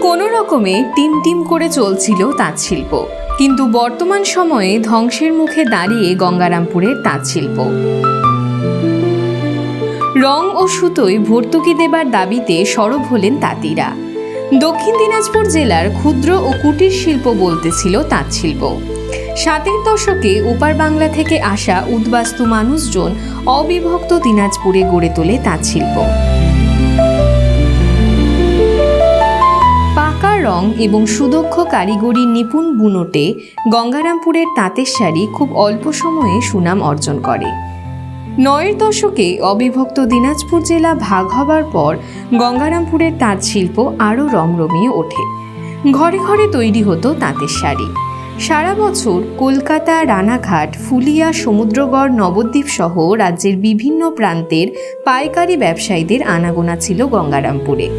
কোনো রকমে টিম করে চলছিল তাঁত শিল্প, কিন্তু বর্তমান সময়ে ধ্বংসের মুখে দাঁড়িয়ে গঙ্গারামপুরের তাঁত শিল্প। রং ও সুতোয় ভর্তুকি দেবার দাবিতে সরব হলেন তাঁতিরা। দক্ষিণ দিনাজপুর জেলার ক্ষুদ্র ও কুটির শিল্প বলতে ছিল তাঁত শিল্প। 60-এর দশকে ওপার বাংলা থেকে আসা উদ্বাস্তু মানুষজন অবিভক্ত দিনাজপুরে গড়ে তোলে তাঁত শিল্প। পাকা রং এবং সুদক্ষ কারিগরি নিপুণ বুনটে গঙ্গারামপুরের তাঁতের শাড়ি খুব অল্প সময়ে সুনাম অর্জন করে। 9-এর দশকে অবিভক্ত দিনাজপুর জেলা ভাগ হবার পর গঙ্গারামপুরের তাঁত শিল্প আরও রমরমিয়ে ওঠে। ঘরে ঘরে তৈরি হতো তাঁতের শাড়ি। সারা বছর কলকাতা, রানাঘাট, ফুলিয়া, সমুদ্রগড়, নবদ্বীপ সহ রাজ্যের বিভিন্ন প্রান্তের পাইকারি ব্যবসায়ীদের আনাগোনা ছিল গঙ্গারামপুরে।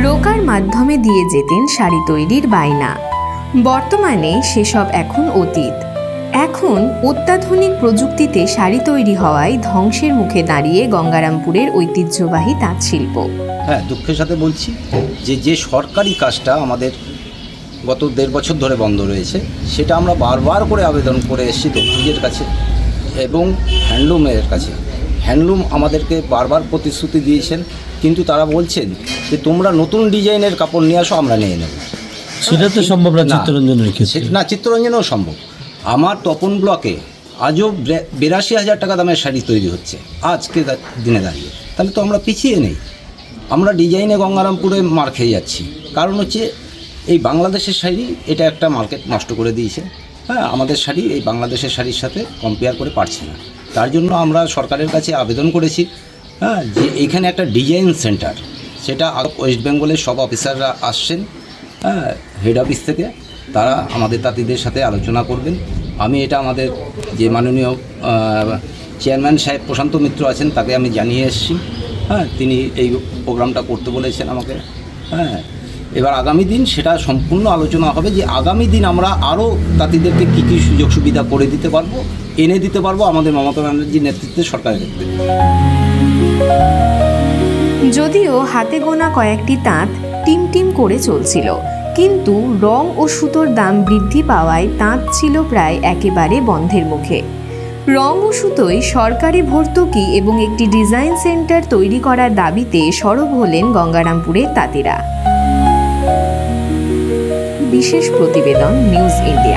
রোকার মাধ্যমে দিয়ে যেতেন শাড়ি তৈরির বায়না। বর্তমানে সেসব এখন অতীত। এখন অত্যাধুনিক প্রযুক্তিতে শাড়ি তৈরি হওয়ায় ধ্বংসের মুখে দাঁড়িয়ে গঙ্গারামপুরের ঐতিহ্যবাহী তাঁত শিল্প। হ্যাঁ, দুঃখের সাথে বলছি যে সরকারি কাজটা আমাদের গত 1.5 বছর ধরে বন্ধ রয়েছে, সেটা আমরা বারবার করে আবেদন করে এসেছি দপ্তরের কাছে এবং হ্যান্ডলুমের কাছে। হ্যান্ডলুম আমাদেরকে বারবার প্রতিশ্রুতি দিয়েছেন, কিন্তু তারা বলছেন যে তোমরা নতুন ডিজাইনের কাপড় নিয়ে আসো, আমরা নিয়ে নেব। সেটা তো সম্ভব না চিত্তরঞ্জনের ক্ষেত্রে। না, চিত্তরঞ্জনেও সম্ভব। আমার তপন ব্লকে আজও 82,000 টাকা দামের শাড়ি তৈরি হচ্ছে আজকে দিনে দাঁড়িয়ে। তাহলে তো আমরা পিছিয়ে নেই। আমরা ডিজাইনে গঙ্গারামপুরে মার খেয়ে যাচ্ছি। কারণ হচ্ছে এই বাংলাদেশের শাড়ি এটা একটা মার্কেট নষ্ট করে দিয়েছে। হ্যাঁ, আমাদের শাড়ি এই বাংলাদেশের শাড়ির সাথে কম্পেয়ার করে পারছে না। তার জন্য আমরা সরকারের কাছে আবেদন করেছি, হ্যাঁ, যে এইখানে একটা ডিজাইন সেন্টার, সেটা ওয়েস্ট বেঙ্গলের সব অফিসাররা আসছেন, হ্যাঁ, হেড অফিস থেকে তারা আমাদের তাঁতিদের সাথে আলোচনা করবেন। আমি এটা আমাদের যে মাননীয় চেয়ারম্যান সাহেব প্রশান্ত মিত্র আছেন তাকে আমি জানিয়ে এসেছি। হ্যাঁ, তিনি এই প্রোগ্রামটা করতে বলেছেন আমাকে। হ্যাঁ, এবার আগামী দিন সেটা সম্পূর্ণ আলোচনা হবে যে আগামী দিন আমরা আরও তাঁতিদেরকে কী কী সুযোগ সুবিধা করে দিতে পারবো, এনে দিতে পারবো আমাদের মমতা ব্যানার্জির নেতৃত্বে সরকারের ক্ষেত্রে। যদিও হাতে গোনা কয়েকটি তাঁত টিম করে চলছিল, কিন্তু রং ও সুতোর দাম বৃদ্ধি পাওয়ায় তাঁত ছিল প্রায় একেবারে বন্ধের মুখে। রং ও সুতোয় সরকারি ভর্তুকি এবং একটি ডিজাইন সেন্টার তৈরি করার দাবিতে সরব হলেন গঙ্গারামপুরের তাঁতিরা। বিশেষ প্রতিবেদন, নিউজ ইন্ডিয়া।